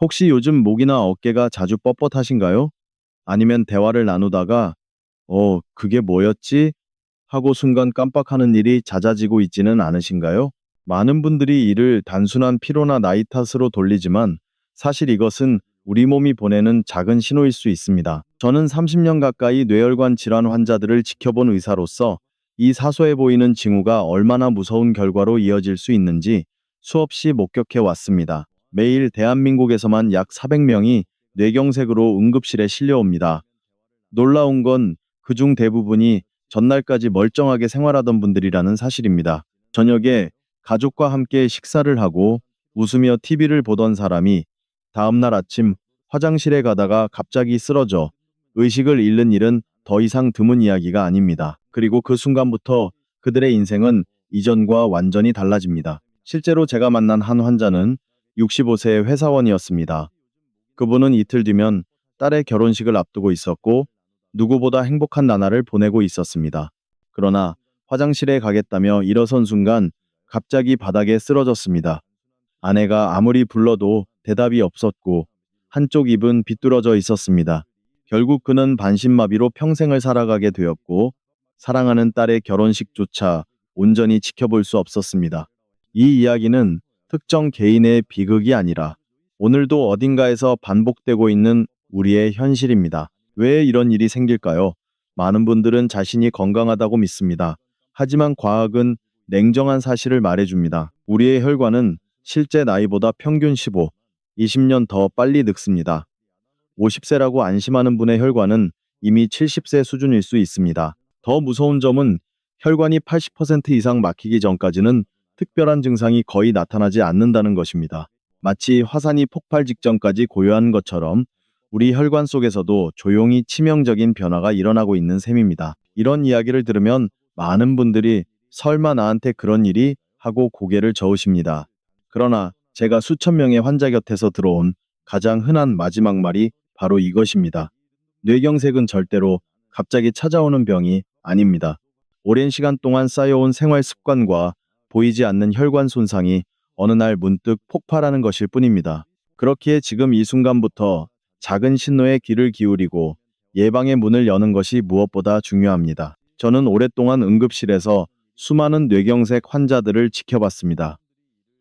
혹시 요즘 목이나 어깨가 자주 뻣뻣하신가요? 아니면 대화를 나누다가, 그게 뭐였지? 하고 순간 깜빡하는 일이 잦아지고 있지는 않으신가요? 많은 분들이 이를 단순한 피로나 나이 탓으로 돌리지만 사실 이것은 우리 몸이 보내는 작은 신호일 수 있습니다. 저는 30년 가까이 뇌혈관 질환 환자들을 지켜본 의사로서 이 사소해 보이는 징후가 얼마나 무서운 결과로 이어질 수 있는지 수없이 목격해 왔습니다. 매일 대한민국에서만 약 400명이 뇌경색으로 응급실에 실려옵니다. 놀라운 건 그중 대부분이 전날까지 멀쩡하게 생활하던 분들이라는 사실입니다. 저녁에 가족과 함께 식사를 하고 웃으며 TV를 보던 사람이 다음날 아침 화장실에 가다가 갑자기 쓰러져 의식을 잃는 일은 더 이상 드문 이야기가 아닙니다. 그리고 그 순간부터 그들의 인생은 이전과 완전히 달라집니다. 실제로 제가 만난 한 환자는 65세의 회사원이었습니다. 그분은 이틀 뒤면 딸의 결혼식을 앞두고 있었고 누구보다 행복한 나날을 보내고 있었습니다. 그러나 화장실에 가겠다며 일어선 순간 갑자기 바닥에 쓰러졌습니다. 아내가 아무리 불러도 대답이 없었고 한쪽 입은 비뚤어져 있었습니다. 결국 그는 반신마비로 평생을 살아가게 되었고 사랑하는 딸의 결혼식조차 온전히 지켜볼 수 없었습니다. 이 이야기는 특정 개인의 비극이 아니라 오늘도 어딘가에서 반복되고 있는 우리의 현실입니다. 왜 이런 일이 생길까요? 많은 분들은 자신이 건강하다고 믿습니다. 하지만 과학은 냉정한 사실을 말해줍니다. 우리의 혈관은 실제 나이보다 평균 15, 20년 더 빨리 늙습니다. 50세라고 안심하는 분의 혈관은 이미 70세 수준일 수 있습니다. 더 무서운 점은 혈관이 80% 이상 막히기 전까지는 특별한 증상이 거의 나타나지 않는다는 것입니다. 마치 화산이 폭발 직전까지 고요한 것처럼 우리 혈관 속에서도 조용히 치명적인 변화가 일어나고 있는 셈입니다. 이런 이야기를 들으면 많은 분들이 설마 나한테 그런 일이 하고 고개를 저으십니다. 그러나 제가 수천 명의 환자 곁에서 들어온 가장 흔한 마지막 말이 바로 이것입니다. 뇌경색은 절대로 갑자기 찾아오는 병이 아닙니다. 오랜 시간 동안 쌓여온 생활 습관과 보이지 않는 혈관 손상이 어느 날 문득 폭발하는 것일 뿐입니다. 그렇기에 지금 이 순간부터 작은 신호에 귀를 기울이고 예방의 문을 여는 것이 무엇보다 중요합니다. 저는 오랫동안 응급실에서 수많은 뇌경색 환자들을 지켜봤습니다.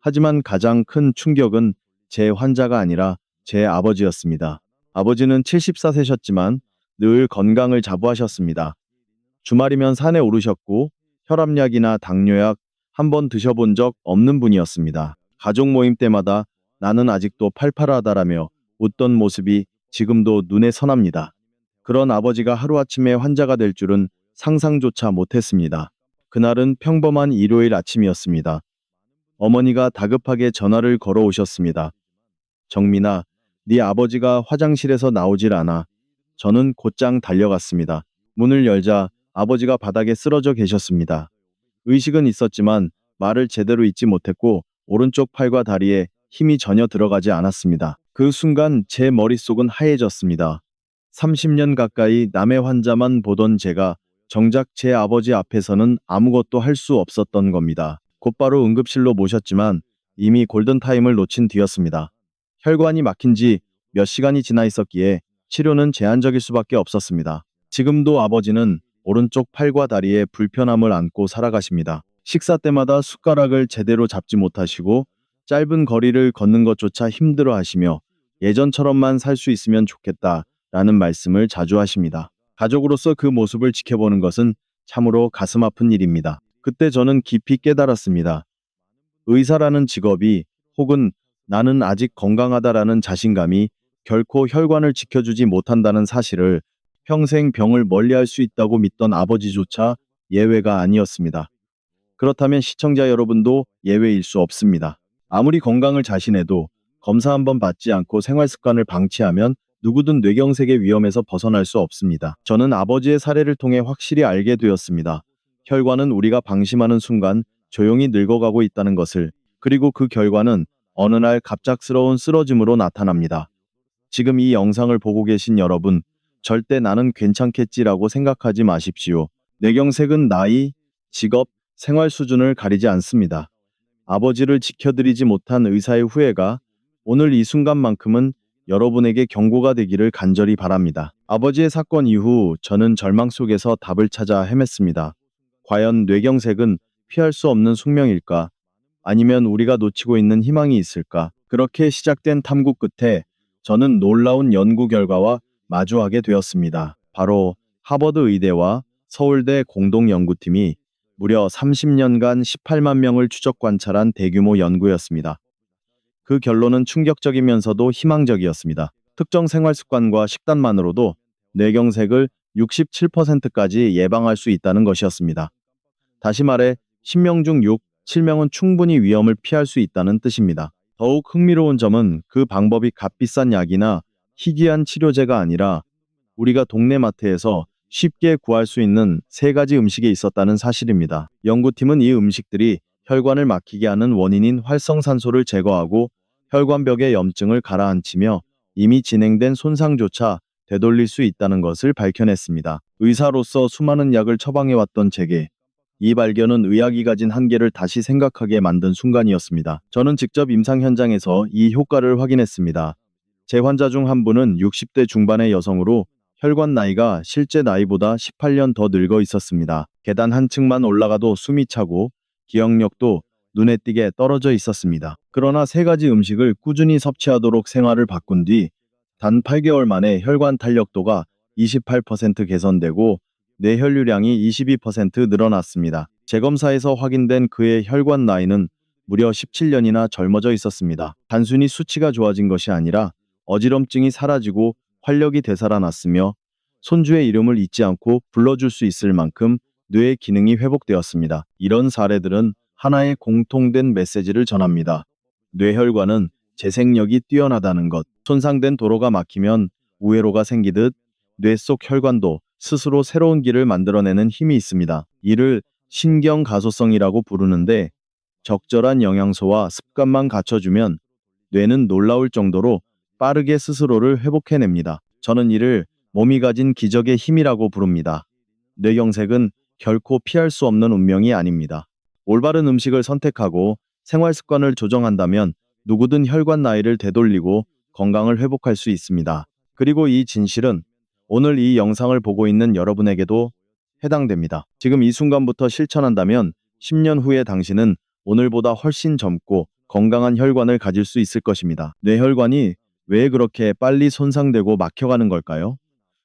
하지만 가장 큰 충격은 제 환자가 아니라 제 아버지였습니다. 아버지는 74세셨지만 늘 건강을 자부하셨습니다. 주말이면 산에 오르셨고 혈압약이나 당뇨약 한 번 드셔본 적 없는 분이었습니다. 가족 모임 때마다 나는 아직도 팔팔하다라며 웃던 모습이 지금도 눈에 선합니다. 그런 아버지가 하루아침에 환자가 될 줄은 상상조차 못했습니다. 그날은 평범한 일요일 아침이었습니다. 어머니가 다급하게 전화를 걸어오셨습니다. 정민아, 네 아버지가 화장실에서 나오질 않아. 저는 곧장 달려갔습니다. 문을 열자 아버지가 바닥에 쓰러져 계셨습니다. 의식은 있었지만 말을 제대로 잇지 못했고 오른쪽 팔과 다리에 힘이 전혀 들어가지 않았습니다. 그 순간 제 머릿속은 하얘졌습니다. 30년 가까이 남의 환자만 보던 제가 정작 제 아버지 앞에서는 아무것도 할 수 없었던 겁니다. 곧바로 응급실로 모셨지만 이미 골든타임을 놓친 뒤였습니다. 혈관이 막힌 지 몇 시간이 지나 있었기에 치료는 제한적일 수밖에 없었습니다. 지금도 아버지는 오른쪽 팔과 다리에 불편함을 안고 살아가십니다. 식사 때마다 숟가락을 제대로 잡지 못하시고 짧은 거리를 걷는 것조차 힘들어 하시며 예전처럼만 살 수 있으면 좋겠다라는 말씀을 자주 하십니다. 가족으로서 그 모습을 지켜보는 것은 참으로 가슴 아픈 일입니다. 그때 저는 깊이 깨달았습니다. 의사라는 직업이 혹은 나는 아직 건강하다라는 자신감이 결코 혈관을 지켜주지 못한다는 사실을 평생 병을 멀리할 수 있다고 믿던 아버지조차 예외가 아니었습니다. 그렇다면 시청자 여러분도 예외일 수 없습니다. 아무리 건강을 자신해도 검사 한번 받지 않고 생활 습관을 방치하면 누구든 뇌경색의 위험에서 벗어날 수 없습니다. 저는 아버지의 사례를 통해 확실히 알게 되었습니다. 혈관은 우리가 방심하는 순간 조용히 늙어가고 있다는 것을, 그리고 그 결과는 어느 날 갑작스러운 쓰러짐으로 나타납니다. 지금 이 영상을 보고 계신 여러분, 절대 나는 괜찮겠지라고 생각하지 마십시오. 뇌경색은 나이, 직업, 생활 수준을 가리지 않습니다. 아버지를 지켜드리지 못한 의사의 후회가 오늘 이 순간만큼은 여러분에게 경고가 되기를 간절히 바랍니다. 아버지의 사건 이후 저는 절망 속에서 답을 찾아 헤맸습니다. 과연 뇌경색은 피할 수 없는 숙명일까? 아니면 우리가 놓치고 있는 희망이 있을까? 그렇게 시작된 탐구 끝에 저는 놀라운 연구 결과와 마주하게 되었습니다. 바로 하버드 의대와 서울대 공동연구팀이 무려 30년간 18만 명을 추적 관찰한 대규모 연구였습니다. 그 결론은 충격적이면서도 희망적이었습니다. 특정 생활 습관과 식단만으로도 뇌경색을 67%까지 예방할 수 있다는 것이었습니다. 다시 말해 10명 중 6, 7명은 충분히 위험을 피할 수 있다는 뜻입니다. 더욱 흥미로운 점은 그 방법이 값비싼 약이나 희귀한 치료제가 아니라 우리가 동네 마트에서 쉽게 구할 수 있는 3가지 음식에 있었다는 사실입니다. 연구팀은 이 음식들이 혈관을 막히게 하는 원인인 활성산소를 제거하고 혈관벽의 염증을 가라앉히며 이미 진행된 손상조차 되돌릴 수 있다는 것을 밝혀냈습니다. 의사로서 수많은 약을 처방해왔던 제게 이 발견은 의학이 가진 한계를 다시 생각하게 만든 순간이었습니다. 저는 직접 임상 현장에서 이 효과를 확인했습니다. 제 환자 중 한 분은 60대 중반의 여성으로 혈관 나이가 실제 나이보다 18년 더 늙어 있었습니다. 계단 한 층만 올라가도 숨이 차고 기억력도 눈에 띄게 떨어져 있었습니다. 그러나 3가지 음식을 꾸준히 섭취하도록 생활을 바꾼 뒤 단 8개월 만에 혈관 탄력도가 28% 개선되고 뇌혈류량이 22% 늘어났습니다. 재검사에서 확인된 그의 혈관 나이는 무려 17년이나 젊어져 있었습니다. 단순히 수치가 좋아진 것이 아니라 어지럼증이 사라지고 활력이 되살아났으며 손주의 이름을 잊지 않고 불러줄 수 있을 만큼 뇌의 기능이 회복되었습니다. 이런 사례들은 하나의 공통된 메시지를 전합니다. 뇌혈관은 재생력이 뛰어나다는 것. 손상된 도로가 막히면 우회로가 생기듯 뇌 속 혈관도 스스로 새로운 길을 만들어내는 힘이 있습니다. 이를 신경가소성이라고 부르는데 적절한 영양소와 습관만 갖춰주면 뇌는 놀라울 정도로 빠르게 스스로를 회복해냅니다. 저는 이를 몸이 가진 기적의 힘이라고 부릅니다. 뇌경색은 결코 피할 수 없는 운명이 아닙니다. 올바른 음식을 선택하고 생활 습관을 조정한다면 누구든 혈관 나이를 되돌리고 건강을 회복할 수 있습니다. 그리고 이 진실은 오늘 이 영상을 보고 있는 여러분에게도 해당됩니다. 지금 이 순간부터 실천한다면 10년 후에 당신은 오늘보다 훨씬 젊고 건강한 혈관을 가질 수 있을 것입니다. 뇌혈관이 왜 그렇게 빨리 손상되고 막혀가는 걸까요?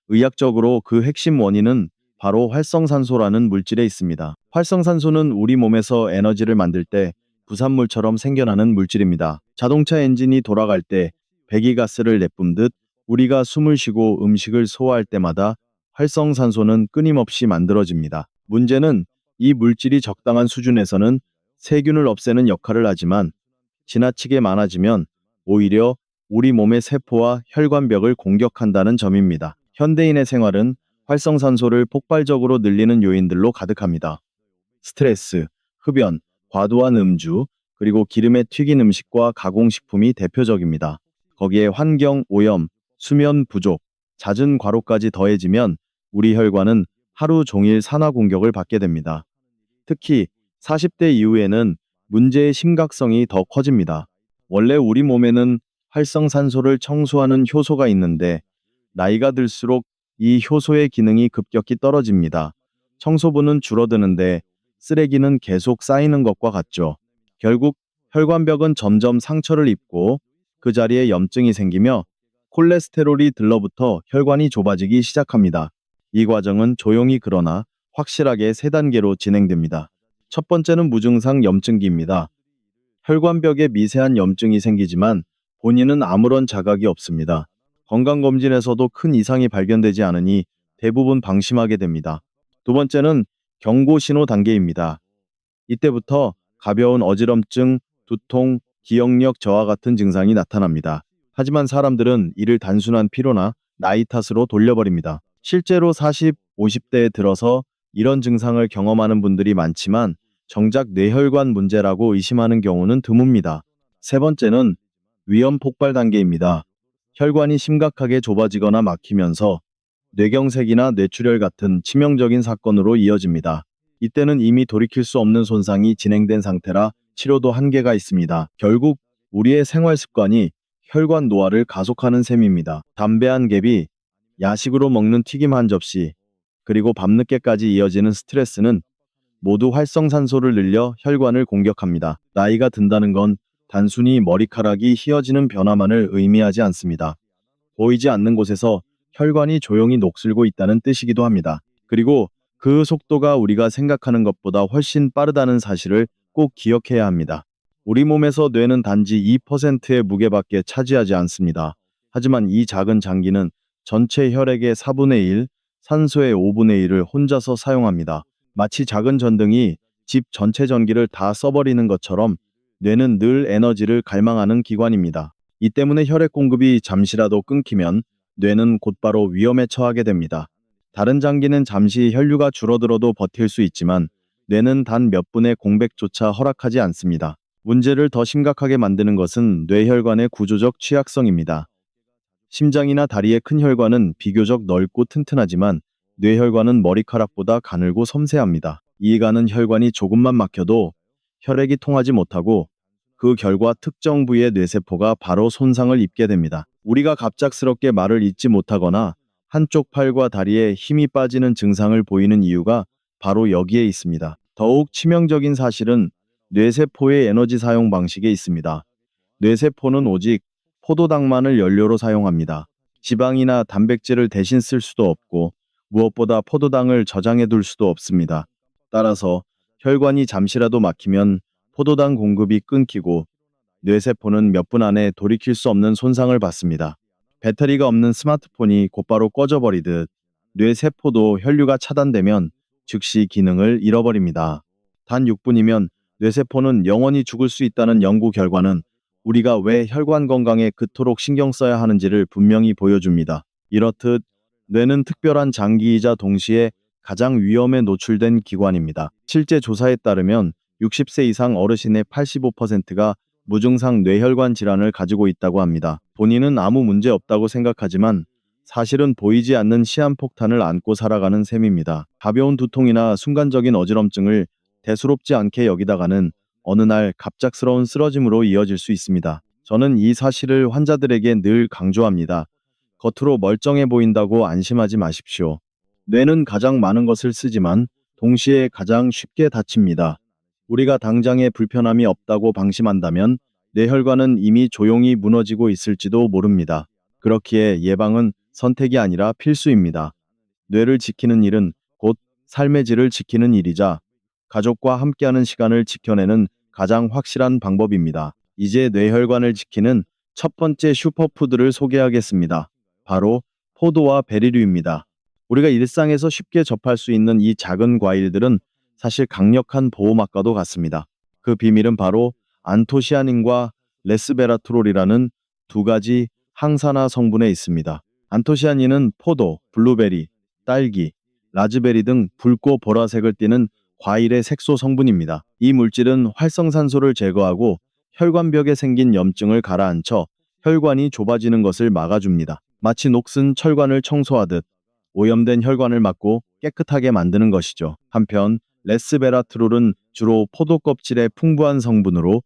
의학적으로 그 핵심 원인은 바로 활성산소라는 물질에 있습니다. 활성산소는 우리 몸에서 에너지를 만들 때 부산물처럼 생겨나는 물질입니다. 자동차 엔진이 돌아갈 때 배기가스를 내뿜듯 우리가 숨을 쉬고 음식을 소화할 때마다 활성산소는 끊임없이 만들어집니다. 문제는 이 물질이 적당한 수준에서는 세균을 없애는 역할을 하지만 지나치게 많아지면 오히려 우리 몸의 세포와 혈관벽을 공격한다는 점입니다. 현대인의 생활은 활성산소를 폭발적으로 늘리는 요인들로 가득합니다. 스트레스, 흡연, 과도한 음주, 그리고 기름에 튀긴 음식과 가공식품이 대표적입니다. 거기에 환경 오염, 수면 부족, 잦은 과로까지 더해지면 우리 혈관은 하루 종일 산화 공격을 받게 됩니다. 특히 40대 이후에는 문제의 심각성이 더 커집니다. 원래 우리 몸에는 활성산소를 청소하는 효소가 있는데 나이가 들수록 이 효소의 기능이 급격히 떨어집니다. 청소부는 줄어드는데 쓰레기는 계속 쌓이는 것과 같죠. 결국 혈관벽은 점점 상처를 입고 그 자리에 염증이 생기며 콜레스테롤이 들러붙어 혈관이 좁아지기 시작합니다. 이 과정은 조용히 그러나 확실하게 3단계로 진행됩니다. 첫 번째는 무증상 염증기입니다. 혈관벽에 미세한 염증이 생기지만 본인은 아무런 자각이 없습니다. 건강검진에서도 큰 이상이 발견되지 않으니 대부분 방심하게 됩니다. 두 번째는 경고신호 단계입니다. 이때부터 가벼운 어지럼증, 두통, 기억력 저하 같은 증상이 나타납니다. 하지만 사람들은 이를 단순한 피로나 나이 탓으로 돌려버립니다. 실제로 40, 50대에 들어서 이런 증상을 경험하는 분들이 많지만 정작 뇌혈관 문제라고 의심하는 경우는 드뭅니다. 세 번째는 위험 폭발 단계입니다. 혈관이 심각하게 좁아지거나 막히면서 뇌경색이나 뇌출혈 같은 치명적인 사건으로 이어집니다. 이때는 이미 돌이킬 수 없는 손상이 진행된 상태라 치료도 한계가 있습니다. 결국 우리의 생활 습관이 혈관 노화를 가속하는 셈입니다. 담배 한 갭이, 야식으로 먹는 튀김 한 접시, 그리고 밤늦게까지 이어지는 스트레스는 모두 활성산소를 늘려 혈관을 공격합니다. 나이가 든다는 건 단순히 머리카락이 휘어지는 변화만을 의미하지 않습니다. 보이지 않는 곳에서 혈관이 조용히 녹슬고 있다는 뜻이기도 합니다. 그리고 그 속도가 우리가 생각하는 것보다 훨씬 빠르다는 사실을 꼭 기억해야 합니다. 우리 몸에서 뇌는 단지 2%의 무게밖에 차지하지 않습니다. 하지만 이 작은 장기는 전체 혈액의 4분의 1, 산소의 5분의 1을 혼자서 사용합니다. 마치 작은 전등이 집 전체 전기를 다 써버리는 것처럼 뇌는 늘 에너지를 갈망하는 기관입니다. 이 때문에 혈액 공급이 잠시라도 끊기면 뇌는 곧바로 위험에 처하게 됩니다. 다른 장기는 잠시 혈류가 줄어들어도 버틸 수 있지만 뇌는 단 몇 분의 공백조차 허락하지 않습니다. 문제를 더 심각하게 만드는 것은 뇌혈관의 구조적 취약성입니다. 심장이나 다리의 큰 혈관은 비교적 넓고 튼튼하지만 뇌혈관은 머리카락보다 가늘고 섬세합니다. 이 가는 혈관이 조금만 막혀도 혈액이 통하지 못하고 그 결과 특정 부위의 뇌세포가 바로 손상을 입게 됩니다. 우리가 갑작스럽게 말을 잇지 못하거나 한쪽 팔과 다리에 힘이 빠지는 증상을 보이는 이유가 바로 여기에 있습니다. 더욱 치명적인 사실은 뇌세포의 에너지 사용 방식에 있습니다. 뇌세포는 오직 포도당만을 연료로 사용합니다. 지방이나 단백질을 대신 쓸 수도 없고 무엇보다 포도당을 저장해 둘 수도 없습니다. 따라서 혈관이 잠시라도 막히면 포도당 공급이 끊기고 뇌세포는 몇 분 안에 돌이킬 수 없는 손상을 받습니다. 배터리가 없는 스마트폰이 곧바로 꺼져버리듯 뇌세포도 혈류가 차단되면 즉시 기능을 잃어버립니다. 단 6분이면 뇌세포는 영원히 죽을 수 있다는 연구 결과는 우리가 왜 혈관 건강에 그토록 신경 써야 하는지를 분명히 보여줍니다. 이렇듯 뇌는 특별한 장기이자 동시에 가장 위험에 노출된 기관입니다. 실제 조사에 따르면 60세 이상 어르신의 85%가 무증상 뇌혈관 질환을 가지고 있다고 합니다. 본인은 아무 문제 없다고 생각하지만 사실은 보이지 않는 시한폭탄을 안고 살아가는 셈입니다. 가벼운 두통이나 순간적인 어지럼증을 대수롭지 않게 여기다가는 어느 날 갑작스러운 쓰러짐으로 이어질 수 있습니다. 저는 이 사실을 환자들에게 늘 강조합니다. 겉으로 멀쩡해 보인다고 안심하지 마십시오. 뇌는 가장 많은 것을 쓰지만 동시에 가장 쉽게 다칩니다. 우리가 당장의 불편함이 없다고 방심한다면 뇌혈관은 이미 조용히 무너지고 있을지도 모릅니다. 그렇기에 예방은 선택이 아니라 필수입니다. 뇌를 지키는 일은 곧 삶의 질을 지키는 일이자 가족과 함께하는 시간을 지켜내는 가장 확실한 방법입니다. 이제 뇌혈관을 지키는 첫 번째 슈퍼푸드를 소개하겠습니다. 바로 포도와 베리류입니다. 우리가 일상에서 쉽게 접할 수 있는 이 작은 과일들은 사실 강력한 보호막과도 같습니다. 그 비밀은 바로 안토시아닌과 레스베라트롤이라는 두 가지 항산화 성분에 있습니다. 안토시아닌은 포도, 블루베리, 딸기, 라즈베리 등 붉고 보라색을 띠는 과일의 색소 성분입니다. 이 물질은 활성산소를 제거하고 혈관벽에 생긴 염증을 가라앉혀 혈관이 좁아지는 것을 막아줍니다. 마치 녹슨 철관을 청소하듯 오염된 혈관을 막고 깨끗하게 만드는 것이죠. 한편 레스베라트롤은 주로 포도 껍질의 풍부한 성분으로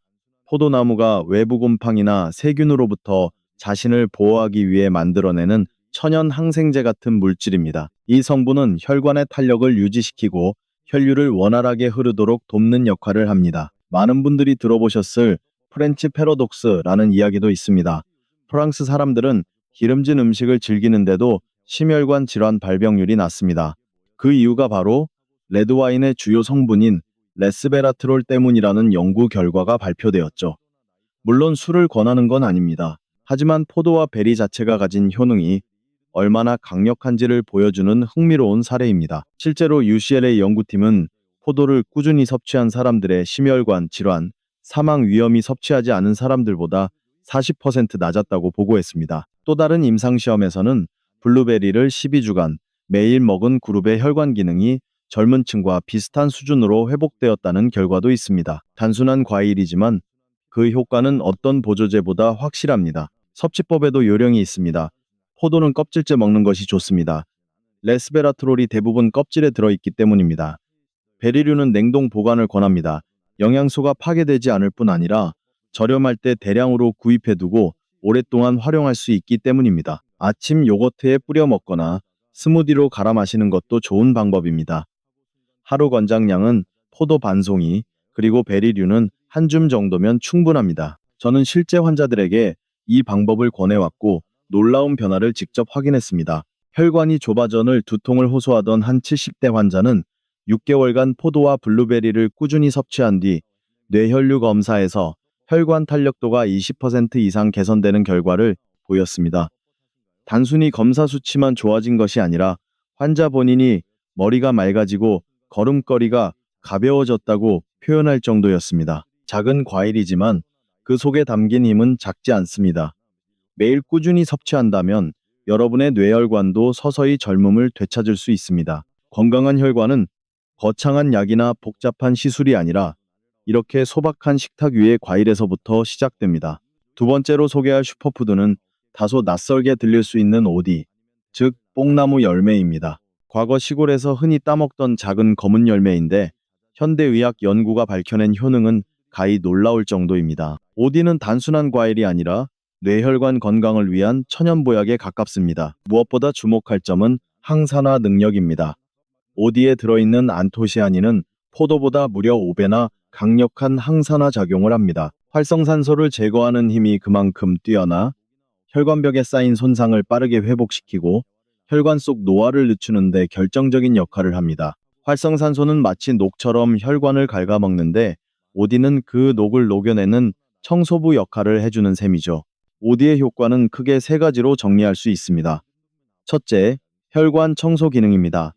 포도나무가 외부 곰팡이나 세균으로부터 자신을 보호하기 위해 만들어내는 천연 항생제 같은 물질입니다. 이 성분은 혈관의 탄력을 유지시키고 혈류를 원활하게 흐르도록 돕는 역할을 합니다. 많은 분들이 들어보셨을 프렌치 패러독스라는 이야기도 있습니다. 프랑스 사람들은 기름진 음식을 즐기는데도 심혈관 질환 발병률이 낮습니다. 그 이유가 바로 레드와인의 주요 성분인 레스베라트롤 때문이라는 연구 결과가 발표되었죠. 물론 술을 권하는 건 아닙니다. 하지만 포도와 베리 자체가 가진 효능이 얼마나 강력한지를 보여주는 흥미로운 사례입니다. 실제로 UCLA 연구팀은 포도를 꾸준히 섭취한 사람들의 심혈관 질환, 사망 위험이 섭취하지 않은 사람들보다 40% 낮았다고 보고했습니다. 또 다른 임상시험에서는 블루베리를 12주간 매일 먹은 그룹의 혈관 기능이 젊은 층과 비슷한 수준으로 회복되었다는 결과도 있습니다. 단순한 과일이지만 그 효과는 어떤 보조제보다 확실합니다. 섭취법에도 요령이 있습니다. 포도는 껍질째 먹는 것이 좋습니다. 레스베라트롤이 대부분 껍질에 들어있기 때문입니다. 베리류는 냉동 보관을 권합니다. 영양소가 파괴되지 않을 뿐 아니라 저렴할 때 대량으로 구입해두고 오랫동안 활용할 수 있기 때문입니다. 아침 요거트에 뿌려 먹거나 스무디로 갈아 마시는 것도 좋은 방법입니다. 하루 권장량은 포도 반송이, 그리고 베리류는 한 줌 정도면 충분합니다. 저는 실제 환자들에게 이 방법을 권해왔고 놀라운 변화를 직접 확인했습니다. 혈관이 좁아져 두통을 호소하던 한 70대 환자는 6개월간 포도와 블루베리를 꾸준히 섭취한 뒤 뇌혈류 검사에서 혈관 탄력도가 20% 이상 개선되는 결과를 보였습니다. 단순히 검사 수치만 좋아진 것이 아니라 환자 본인이 머리가 맑아지고 걸음걸이가 가벼워졌다고 표현할 정도였습니다. 작은 과일이지만 그 속에 담긴 힘은 작지 않습니다. 매일 꾸준히 섭취한다면 여러분의 뇌혈관도 서서히 젊음을 되찾을 수 있습니다. 건강한 혈관은 거창한 약이나 복잡한 시술이 아니라 이렇게 소박한 식탁 위의 과일에서부터 시작됩니다. 두 번째로 소개할 슈퍼푸드는 다소 낯설게 들릴 수 있는 오디, 즉 뽕나무 열매입니다. 과거 시골에서 흔히 따먹던 작은 검은 열매인데 현대의학 연구가 밝혀낸 효능은 가히 놀라울 정도입니다. 오디는 단순한 과일이 아니라 뇌혈관 건강을 위한 천연보약에 가깝습니다. 무엇보다 주목할 점은 항산화 능력입니다. 오디에 들어있는 안토시아닌은 포도보다 무려 5배나 강력한 항산화 작용을 합니다. 활성산소를 제거하는 힘이 그만큼 뛰어나 혈관벽에 쌓인 손상을 빠르게 회복시키고 혈관 속 노화를 늦추는 데 결정적인 역할을 합니다. 활성산소는 마치 녹처럼 혈관을 갉아먹는데 오디는 그 녹을 녹여내는 청소부 역할을 해주는 셈이죠. 오디의 효과는 크게 세 가지로 정리할 수 있습니다. 첫째, 혈관 청소 기능입니다.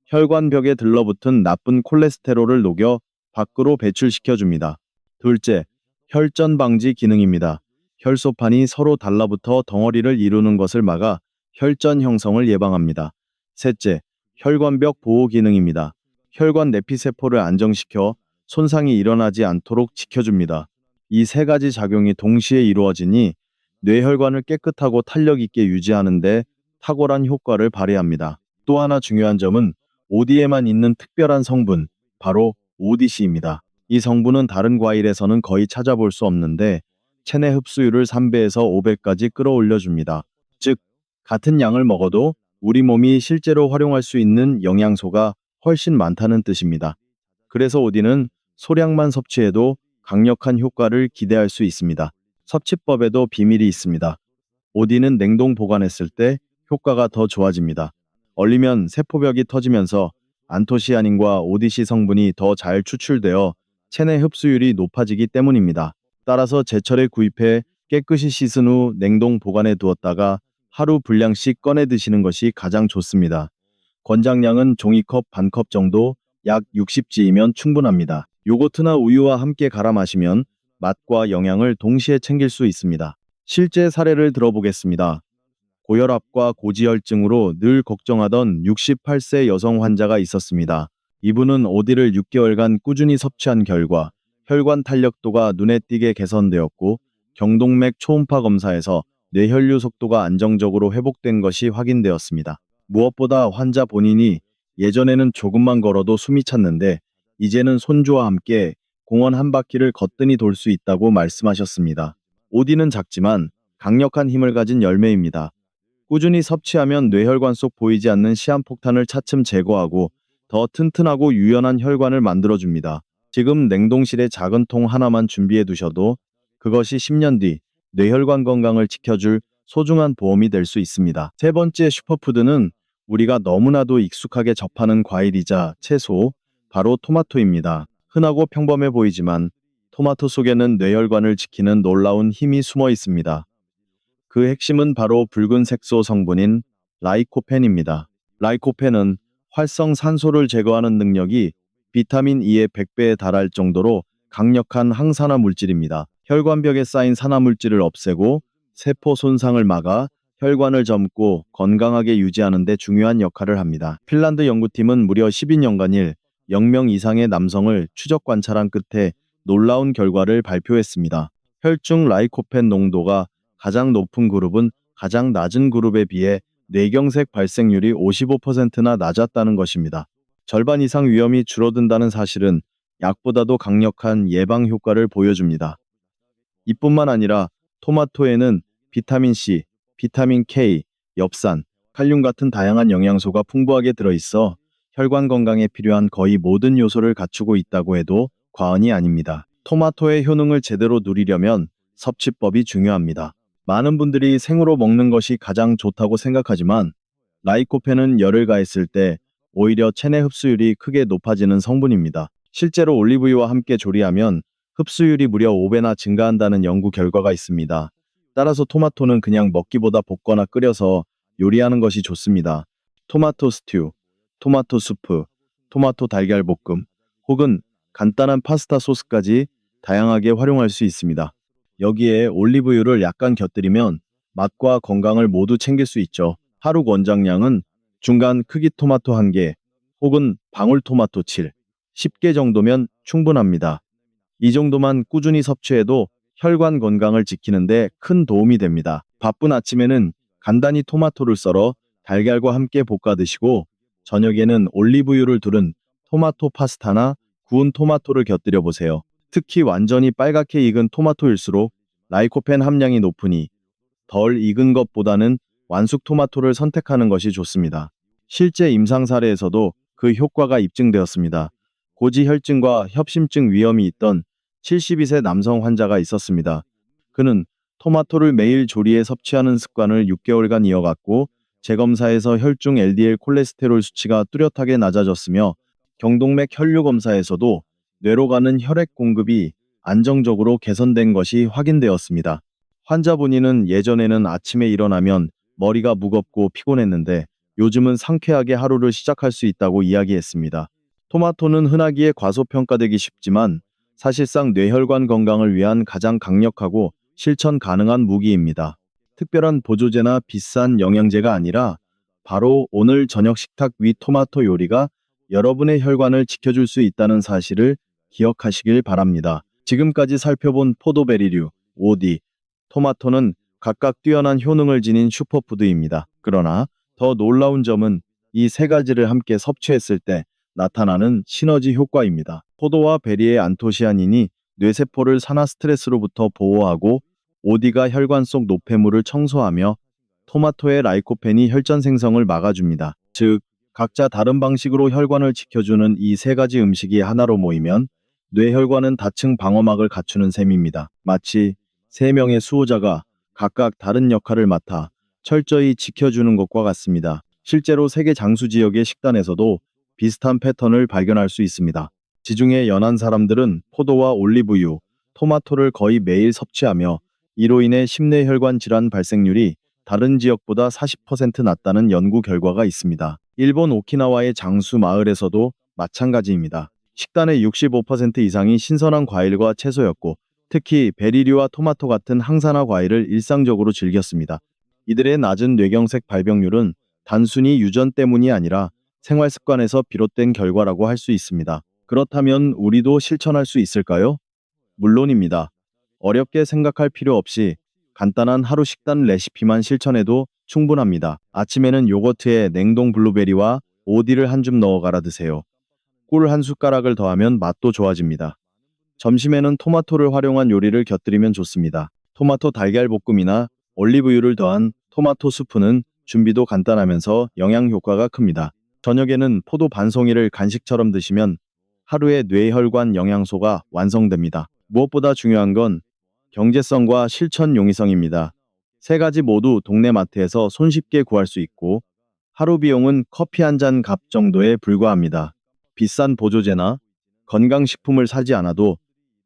혈관벽에 들러붙은 나쁜 콜레스테롤을 녹여 밖으로 배출시켜줍니다. 둘째, 혈전 방지 기능입니다. 혈소판이 서로 달라붙어 덩어리를 이루는 것을 막아 혈전 형성을 예방합니다. 셋째, 혈관벽 보호 기능입니다. 혈관 내피세포를 안정시켜 손상이 일어나지 않도록 지켜줍니다. 이 세 가지 작용이 동시에 이루어지니 뇌혈관을 깨끗하고 탄력 있게 유지하는 데 탁월한 효과를 발휘합니다. 또 하나 중요한 점은 오디에만 있는 특별한 성분, 바로 ODC입니다. 이 성분은 다른 과일에서는 거의 찾아볼 수 없는데 체내 흡수율을 3배에서 5배까지 끌어올려줍니다. 즉, 같은 양을 먹어도 우리 몸이 실제로 활용할 수 있는 영양소가 훨씬 많다는 뜻입니다. 그래서 오디는 소량만 섭취해도 강력한 효과를 기대할 수 있습니다. 섭취법에도 비밀이 있습니다. 오디는 냉동 보관했을 때 효과가 더 좋아집니다. 얼리면 세포벽이 터지면서 안토시아닌과 ODC 성분이 더 잘 추출되어 체내 흡수율이 높아지기 때문입니다. 따라서 제철에 구입해 깨끗이 씻은 후 냉동 보관해 두었다가 하루 분량씩 꺼내 드시는 것이 가장 좋습니다. 권장량은 종이컵 반컵 정도, 약 60g이면 충분합니다. 요거트나 우유와 함께 갈아 마시면 맛과 영양을 동시에 챙길 수 있습니다. 실제 사례를 들어보겠습니다. 고혈압과 고지혈증으로 늘 걱정하던 68세 여성 환자가 있었습니다. 이분은 오디를 6개월간 꾸준히 섭취한 결과 혈관 탄력도가 눈에 띄게 개선되었고 경동맥 초음파 검사에서 뇌혈류 속도가 안정적으로 회복된 것이 확인되었습니다. 무엇보다 환자 본인이 예전에는 조금만 걸어도 숨이 찼는데 이제는 손주와 함께 공원 한 바퀴를 거뜬히 돌 수 있다고 말씀하셨습니다. 오디는 작지만 강력한 힘을 가진 열매입니다. 꾸준히 섭취하면 뇌혈관 속 보이지 않는 시한폭탄을 차츰 제거하고 더 튼튼하고 유연한 혈관을 만들어줍니다. 지금 냉동실에 작은 통 하나만 준비해 두셔도 그것이 10년 뒤 뇌혈관 건강을 지켜줄 소중한 보험이 될 수 있습니다. 세 번째 슈퍼푸드는 우리가 너무나도 익숙하게 접하는 과일이자 채소, 바로 토마토입니다. 흔하고 평범해 보이지만 토마토 속에는 뇌혈관을 지키는 놀라운 힘이 숨어 있습니다. 그 핵심은 바로 붉은 색소 성분인 라이코펜입니다. 라이코펜은 활성산소를 제거하는 능력이 비타민 E의 100배에 달할 정도로 강력한 항산화 물질입니다. 혈관벽에 쌓인 산화 물질을 없애고 세포 손상을 막아 혈관을 젊고 건강하게 유지하는 데 중요한 역할을 합니다. 핀란드 연구팀은 무려 12년간 0명 이상의 남성을 추적 관찰한 끝에 놀라운 결과를 발표했습니다. 혈중 라이코펜 농도가 가장 높은 그룹은 가장 낮은 그룹에 비해 뇌경색 발생률이 55%나 낮았다는 것입니다. 절반 이상 위험이 줄어든다는 사실은 약보다도 강력한 예방 효과를 보여줍니다. 이뿐만 아니라 토마토에는 비타민 C, 비타민 K, 엽산, 칼륨 같은 다양한 영양소가 풍부하게 들어있어 혈관 건강에 필요한 거의 모든 요소를 갖추고 있다고 해도 과언이 아닙니다. 토마토의 효능을 제대로 누리려면 섭취법이 중요합니다. 많은 분들이 생으로 먹는 것이 가장 좋다고 생각하지만 라이코펜은 열을 가했을 때 오히려 체내 흡수율이 크게 높아지는 성분입니다. 실제로 올리브유와 함께 조리하면 흡수율이 무려 5배나 증가한다는 연구 결과가 있습니다. 따라서 토마토는 그냥 먹기보다 볶거나 끓여서 요리하는 것이 좋습니다. 토마토 스튜, 토마토 수프, 토마토 달걀 볶음, 혹은 간단한 파스타 소스까지 다양하게 활용할 수 있습니다. 여기에 올리브유를 약간 곁들이면 맛과 건강을 모두 챙길 수 있죠. 하루 권장량은 중간 크기 토마토 1개 혹은 방울토마토 7, 10개 정도면 충분합니다. 이 정도만 꾸준히 섭취해도 혈관 건강을 지키는데 큰 도움이 됩니다. 바쁜 아침에는 간단히 토마토를 썰어 달걀과 함께 볶아 드시고 저녁에는 올리브유를 두른 토마토 파스타나 구운 토마토를 곁들여 보세요. 특히 완전히 빨갛게 익은 토마토일수록 라이코펜 함량이 높으니 덜 익은 것보다는 완숙 토마토를 선택하는 것이 좋습니다. 실제 임상 사례에서도 그 효과가 입증되었습니다. 고지혈증과 협심증 위험이 있던 72세 남성 환자가 있었습니다. 그는 토마토를 매일 조리에 섭취하는 습관을 6개월간 이어갔고 재검사에서 혈중 LDL 콜레스테롤 수치가 뚜렷하게 낮아졌으며 경동맥 혈류 검사에서도 뇌로 가는 혈액 공급이 안정적으로 개선된 것이 확인되었습니다. 환자 본인은 예전에는 아침에 일어나면 머리가 무겁고 피곤했는데 요즘은 상쾌하게 하루를 시작할 수 있다고 이야기했습니다. 토마토는 흔하기에 과소평가되기 쉽지만 사실상 뇌혈관 건강을 위한 가장 강력하고 실천 가능한 무기입니다. 특별한 보조제나 비싼 영양제가 아니라 바로 오늘 저녁 식탁 위 토마토 요리가 여러분의 혈관을 지켜줄 수 있다는 사실을 기억하시길 바랍니다. 지금까지 살펴본 포도베리류, 오디, 토마토는 각각 뛰어난 효능을 지닌 슈퍼푸드입니다. 그러나 더 놀라운 점은 이 세 가지를 함께 섭취했을 때 나타나는 시너지 효과입니다. 포도와 베리의 안토시아닌이 뇌세포를 산화 스트레스로부터 보호하고 오디가 혈관 속 노폐물을 청소하며 토마토의 라이코펜이 혈전 생성을 막아줍니다. 즉, 각자 다른 방식으로 혈관을 지켜주는 이 세 가지 음식이 하나로 모이면 뇌혈관은 다층 방어막을 갖추는 셈입니다. 마치 세 명의 수호자가 각각 다른 역할을 맡아 철저히 지켜주는 것과 같습니다. 실제로 세계 장수 지역의 식단에서도 비슷한 패턴을 발견할 수 있습니다. 지중해 연안 사람들은 포도와 올리브유, 토마토를 거의 매일 섭취하며 이로 인해 심뇌혈관 질환 발생률이 다른 지역보다 40% 낮다는 연구 결과가 있습니다. 일본 오키나와의 장수 마을에서도 마찬가지입니다. 식단의 65% 이상이 신선한 과일과 채소였고 특히 베리류와 토마토 같은 항산화 과일을 일상적으로 즐겼습니다. 이들의 낮은 뇌경색 발병률은 단순히 유전 때문이 아니라 생활 습관에서 비롯된 결과라고 할 수 있습니다. 그렇다면 우리도 실천할 수 있을까요? 물론입니다. 어렵게 생각할 필요 없이 간단한 하루 식단 레시피만 실천해도 충분합니다. 아침에는 요거트에 냉동 블루베리와 오디를 한 줌 넣어 갈아 드세요. 꿀 한 숟가락을 더하면 맛도 좋아집니다. 점심에는 토마토를 활용한 요리를 곁들이면 좋습니다. 토마토 달걀 볶음이나 올리브유를 더한 토마토 수프는 준비도 간단하면서 영양 효과가 큽니다. 저녁에는 포도 반송이를 간식처럼 드시면 하루의 뇌혈관 영양소가 완성됩니다. 무엇보다 중요한 건 경제성과 실천 용이성입니다. 세 가지 모두 동네 마트에서 손쉽게 구할 수 있고 하루 비용은 커피 한 잔 값 정도에 불과합니다. 비싼 보조제나 건강식품을 사지 않아도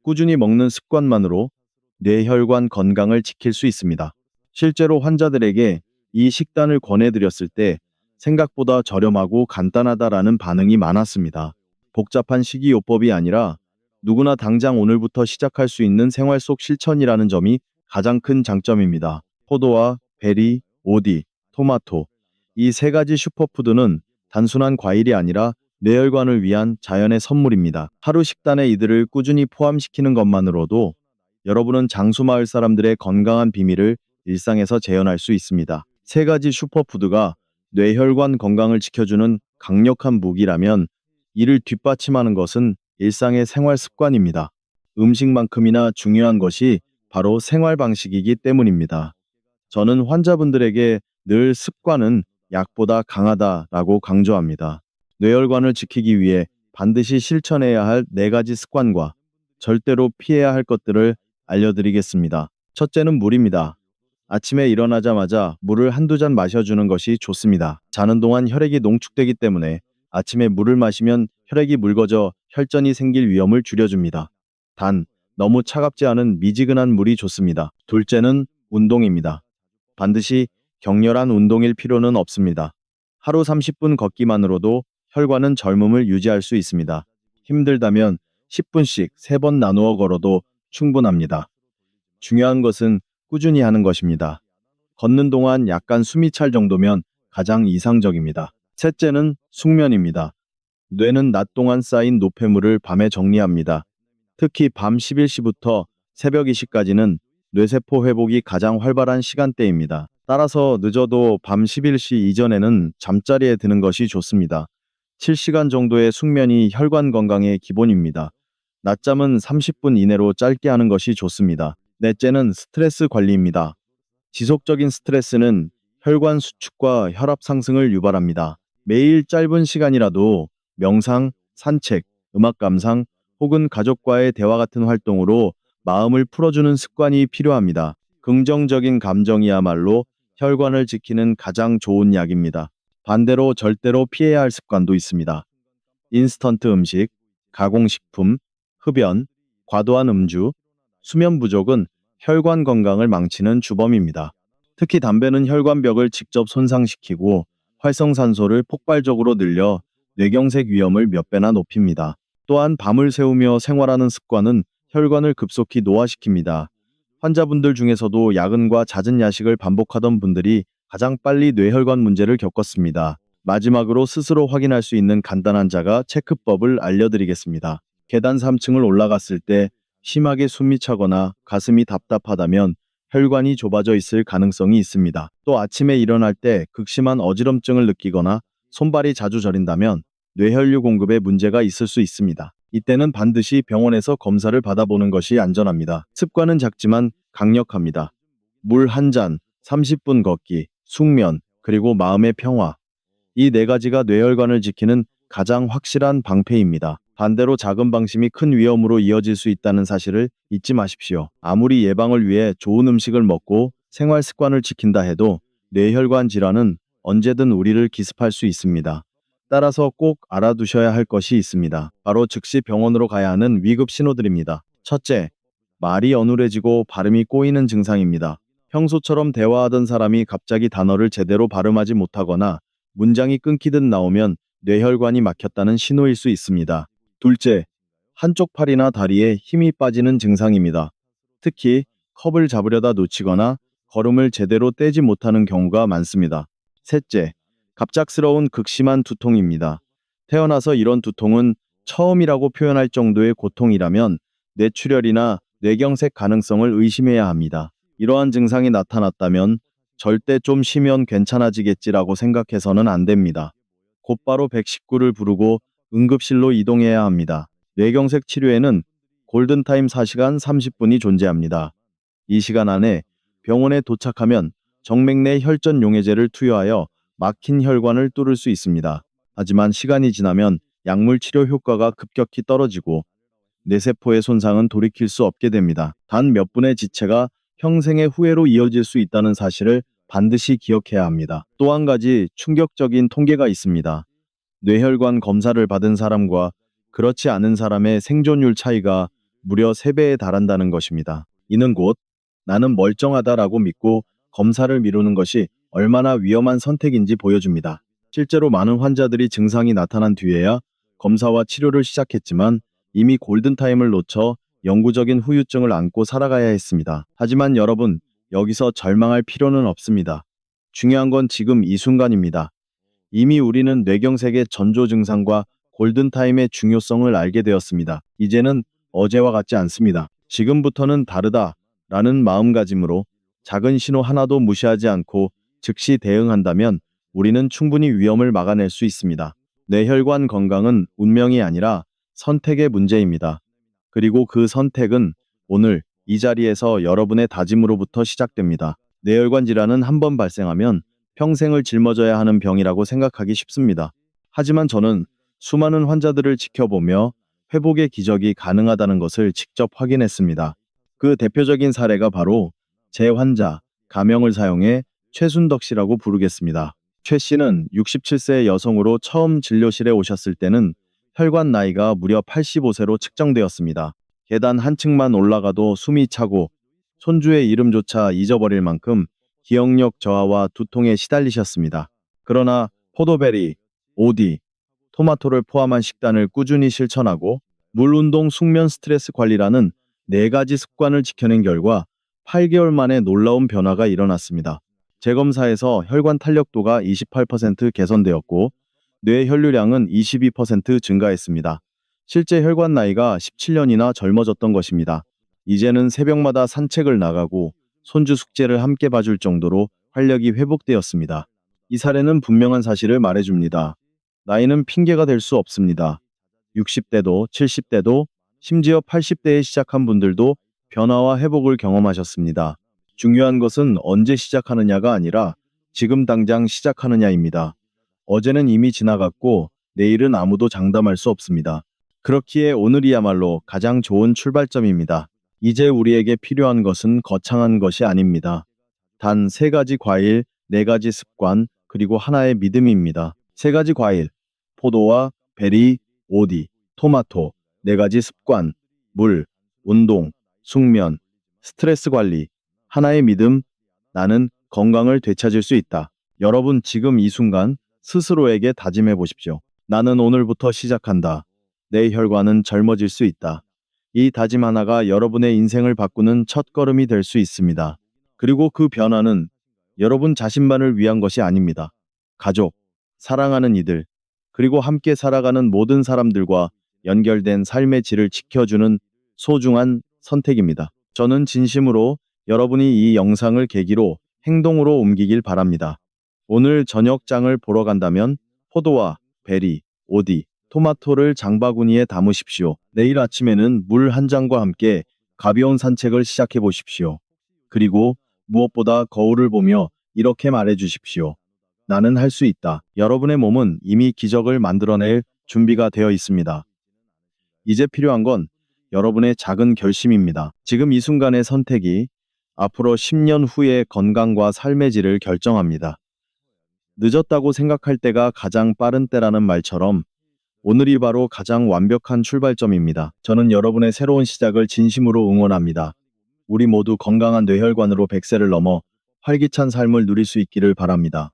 꾸준히 먹는 습관만으로 뇌혈관 건강을 지킬 수 있습니다. 실제로 환자들에게 이 식단을 권해드렸을 때 생각보다 저렴하고 간단하다라는 반응이 많았습니다. 복잡한 식이요법이 아니라 누구나 당장 오늘부터 시작할 수 있는 생활 속 실천이라는 점이 가장 큰 장점입니다. 포도와 베리, 오디, 토마토 이 세 가지 슈퍼푸드는 단순한 과일이 아니라 뇌혈관을 위한 자연의 선물입니다. 하루 식단에 이들을 꾸준히 포함시키는 것만으로도 여러분은 장수마을 사람들의 건강한 비밀을 일상에서 재현할 수 있습니다. 세 가지 슈퍼푸드가 뇌혈관 건강을 지켜주는 강력한 무기라면 이를 뒷받침하는 것은 일상의 생활 습관입니다. 음식만큼이나 중요한 것이 바로 생활 방식이기 때문입니다. 저는 환자분들에게 늘 습관은 약보다 강하다라고 강조합니다. 뇌혈관을 지키기 위해 반드시 실천해야 할 4가지 습관과 절대로 피해야 할 것들을 알려드리겠습니다. 첫째는 물입니다. 아침에 일어나자마자 물을 한두 잔 마셔주는 것이 좋습니다. 자는 동안 혈액이 농축되기 때문에 아침에 물을 마시면 혈액이 묽어져 혈전이 생길 위험을 줄여줍니다. 단, 너무 차갑지 않은 미지근한 물이 좋습니다. 둘째는 운동입니다. 반드시 격렬한 운동일 필요는 없습니다. 하루 30분 걷기만으로도 혈관은 젊음을 유지할 수 있습니다. 힘들다면 10분씩 3번 나누어 걸어도 충분합니다. 중요한 것은 꾸준히 하는 것입니다. 걷는 동안 약간 숨이 찰 정도면 가장 이상적입니다. 셋째는 숙면입니다. 뇌는 낮 동안 쌓인 노폐물을 밤에 정리합니다. 특히 밤 11시부터 새벽 2시까지는 뇌세포 회복이 가장 활발한 시간대입니다. 따라서 늦어도 밤 11시 이전에는 잠자리에 드는 것이 좋습니다. 7시간 정도의 숙면이 혈관 건강의 기본입니다. 낮잠은 30분 이내로 짧게 하는 것이 좋습니다. 넷째는 스트레스 관리입니다. 지속적인 스트레스는 혈관 수축과 혈압 상승을 유발합니다. 매일 짧은 시간이라도 명상, 산책, 음악 감상 혹은 가족과의 대화 같은 활동으로 마음을 풀어주는 습관이 필요합니다. 긍정적인 감정이야말로 혈관을 지키는 가장 좋은 약입니다. 반대로 절대로 피해야 할 습관도 있습니다. 인스턴트 음식, 가공식품, 흡연, 과도한 음주, 수면 부족은 혈관 건강을 망치는 주범입니다. 특히 담배는 혈관벽을 직접 손상시키고 활성산소를 폭발적으로 늘려 뇌경색 위험을 몇 배나 높입니다. 또한 밤을 새우며 생활하는 습관은 혈관을 급속히 노화시킵니다. 환자분들 중에서도 야근과 잦은 야식을 반복하던 분들이 가장 빨리 뇌혈관 문제를 겪었습니다. 마지막으로 스스로 확인할 수 있는 간단한 자가 체크법을 알려드리겠습니다. 계단 3층을 올라갔을 때 심하게 숨이 차거나 가슴이 답답하다면 혈관이 좁아져 있을 가능성이 있습니다. 또 아침에 일어날 때 극심한 어지럼증을 느끼거나 손발이 자주 저린다면 뇌혈류 공급에 문제가 있을 수 있습니다. 이때는 반드시 병원에서 검사를 받아보는 것이 안전합니다. 습관은 작지만 강력합니다. 물 한 잔, 30분 걷기, 숙면, 그리고 마음의 평화. 이 4가지가 뇌혈관을 지키는 가장 확실한 방패입니다. 반대로 작은 방심이 큰 위험으로 이어질 수 있다는 사실을 잊지 마십시오. 아무리 예방을 위해 좋은 음식을 먹고 생활 습관을 지킨다 해도 뇌혈관 질환은 언제든 우리를 기습할 수 있습니다. 따라서 꼭 알아두셔야 할 것이 있습니다. 바로 즉시 병원으로 가야 하는 위급 신호들입니다. 첫째, 말이 어눌해지고 발음이 꼬이는 증상입니다. 평소처럼 대화하던 사람이 갑자기 단어를 제대로 발음하지 못하거나 문장이 끊기듯 나오면 뇌혈관이 막혔다는 신호일 수 있습니다. 둘째, 한쪽 팔이나 다리에 힘이 빠지는 증상입니다. 특히 컵을 잡으려다 놓치거나 걸음을 제대로 떼지 못하는 경우가 많습니다. 셋째, 갑작스러운 극심한 두통입니다. 태어나서 이런 두통은 처음이라고 표현할 정도의 고통이라면 뇌출혈이나 뇌경색 가능성을 의심해야 합니다. 이러한 증상이 나타났다면 절대 좀 쉬면 괜찮아지겠지라고 생각해서는 안 됩니다. 곧바로 119를 부르고 응급실로 이동해야 합니다. 뇌경색 치료에는 골든타임 4시간 30분이 존재합니다. 이 시간 안에 병원에 도착하면 정맥 내 혈전 용해제를 투여하여 막힌 혈관을 뚫을 수 있습니다. 하지만 시간이 지나면 약물 치료 효과가 급격히 떨어지고 뇌세포의 손상은 돌이킬 수 없게 됩니다. 단 몇 분의 지체가 평생의 후회로 이어질 수 있다는 사실을 반드시 기억해야 합니다. 또 한 가지 충격적인 통계가 있습니다. 뇌혈관 검사를 받은 사람과 그렇지 않은 사람의 생존율 차이가 무려 3배에 달한다는 것입니다. 이는 곧 나는 멀쩡하다라고 믿고 검사를 미루는 것이 얼마나 위험한 선택인지 보여줍니다. 실제로 많은 환자들이 증상이 나타난 뒤에야 검사와 치료를 시작했지만 이미 골든타임을 놓쳐 영구적인 후유증을 안고 살아가야 했습니다. 하지만 여러분, 여기서 절망할 필요는 없습니다. 중요한 건 지금 이 순간입니다. 이미 우리는 뇌경색의 전조 증상과 골든타임의 중요성을 알게 되었습니다. 이제는 어제와 같지 않습니다. 지금부터는 다르다 라는 마음가짐으로 작은 신호 하나도 무시하지 않고 즉시 대응한다면 우리는 충분히 위험을 막아낼 수 있습니다. 뇌혈관 건강은 운명이 아니라 선택의 문제입니다. 그리고 그 선택은 오늘 이 자리에서 여러분의 다짐으로부터 시작됩니다. 뇌혈관 질환은 한 번 발생하면 평생을 짊어져야 하는 병이라고 생각하기 쉽습니다. 하지만 저는 수많은 환자들을 지켜보며 회복의 기적이 가능하다는 것을 직접 확인했습니다. 그 대표적인 사례가 바로 제 환자, 가명을 사용해 최순덕 씨라고 부르겠습니다. 최 씨는 67세 여성으로 처음 진료실에 오셨을 때는 혈관 나이가 무려 85세로 측정되었습니다. 계단 한 층만 올라가도 숨이 차고 손주의 이름조차 잊어버릴 만큼 기억력 저하와 두통에 시달리셨습니다. 그러나 포도베리, 오디, 토마토를 포함한 식단을 꾸준히 실천하고 물 운동, 숙면, 스트레스 관리라는 4가지 습관을 지켜낸 결과 8개월 만에 놀라운 변화가 일어났습니다. 재검사에서 혈관 탄력도가 28% 개선되었고 뇌 혈류량은 22% 증가했습니다. 실제 혈관 나이가 17년이나 젊어졌던 것입니다. 이제는 새벽마다 산책을 나가고 손주 숙제를 함께 봐줄 정도로 활력이 회복되었습니다. 이 사례는 분명한 사실을 말해줍니다. 나이는 핑계가 될 수 없습니다. 60대도 70대도 심지어 80대에 시작한 분들도 변화와 회복을 경험하셨습니다. 중요한 것은 언제 시작하느냐가 아니라 지금 당장 시작하느냐입니다. 어제는 이미 지나갔고 내일은 아무도 장담할 수 없습니다. 그렇기에 오늘이야말로 가장 좋은 출발점입니다. 이제 우리에게 필요한 것은 거창한 것이 아닙니다. 단 3가지 과일, 4가지 습관, 그리고 하나의 믿음입니다. 3가지 과일, 포도와 베리, 오디, 토마토, 4가지 습관, 물, 운동, 숙면, 스트레스 관리, 하나의 믿음, 나는 건강을 되찾을 수 있다. 여러분 지금 이 순간 스스로에게 다짐해 보십시오. 나는 오늘부터 시작한다. 내 혈관은 젊어질 수 있다. 이 다짐 하나가 여러분의 인생을 바꾸는 첫걸음이 될 수 있습니다. 그리고 그 변화는 여러분 자신만을 위한 것이 아닙니다. 가족, 사랑하는 이들, 그리고 함께 살아가는 모든 사람들과 연결된 삶의 질을 지켜주는 소중한 선택입니다. 저는 진심으로 여러분이 이 영상을 계기로 행동으로 옮기길 바랍니다. 오늘 저녁장을 보러 간다면 포도와 베리, 오디, 토마토를 장바구니에 담으십시오. 내일 아침에는 물 한 잔과 함께 가벼운 산책을 시작해 보십시오. 그리고 무엇보다 거울을 보며 이렇게 말해 주십시오. 나는 할 수 있다. 여러분의 몸은 이미 기적을 만들어낼 준비가 되어 있습니다. 이제 필요한 건 여러분의 작은 결심입니다. 지금 이 순간의 선택이 앞으로 10년 후의 건강과 삶의 질을 결정합니다. 늦었다고 생각할 때가 가장 빠른 때라는 말처럼 오늘이 바로 가장 완벽한 출발점입니다. 저는 여러분의 새로운 시작을 진심으로 응원합니다. 우리 모두 건강한 뇌혈관으로 100세를 넘어 활기찬 삶을 누릴 수 있기를 바랍니다.